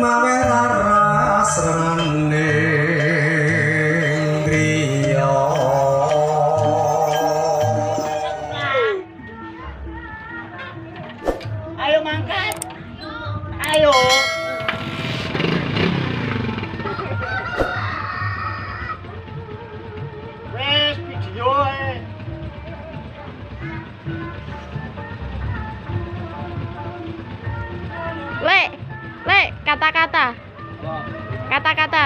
mawe raras rene griya. Ayo mangkat. Ayo. Wes video Le, kata-kata. Kata-kata.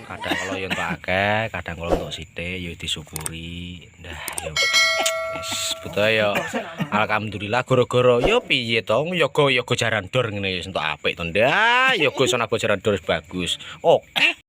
Kadang kalau yang untuk akeh, kadang kalau untuk sithik ya disyukuri. Nah, ya wis betul ya. Alhamdulillah gara-gara ya piye to, yoga jaran dor ngene wis entuk apik to. Ndah, yoga sana jaran dor bagus. Oke.